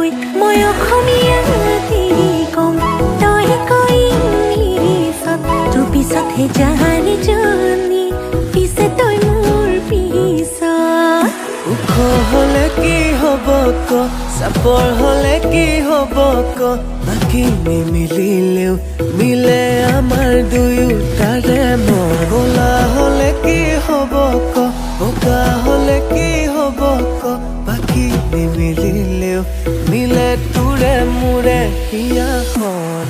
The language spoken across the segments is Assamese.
কৈ মই অসমীয়াতে কম তই কৈ ইংলিছত তোৰ পিছতহে জানি জনি পিছে তই মোৰ পিছত ওখ হলে কি হব ক চাপৰ হলে কি হব ক বাকী নিমিলিলেও মিলে আমাৰ দুয়োটাৰে মন ক'লা হলে কি হব ক বগা হলে কি হব ক বাকী নিমিলিলেও মিলে তোৰে মোৰে হিয়াখন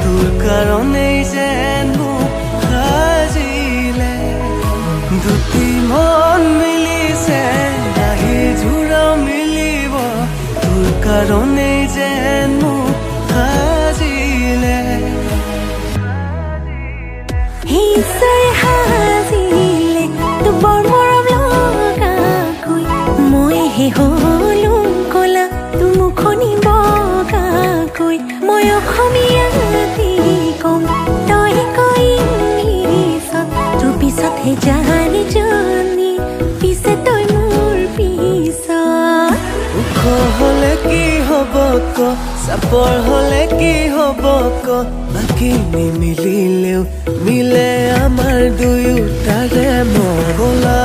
তোৰ কাৰণেই যেন মোক সাজিলে দুটি মন মিলিছে নাহি জোৰা মিলিব তোৰ কাৰণেই যেন মোক সাজিলে ঈশ্বৰে সাজিলে তোক বৰ মৰম লগাকৈ মইহে হলো কলা তোৰ মুখনি বগাকৈ মই অসমীয়াতে কম তই কৈ ইংলিছত তোৰ পিছতহে জানি জনি পিছে তই মোৰ পিছত ওখ হলে কি হব ক চাপৰ হলে কি হব ক বাকী নিমিলিলেও মিলে আমাৰ দুয়োটাৰে মন ক'লা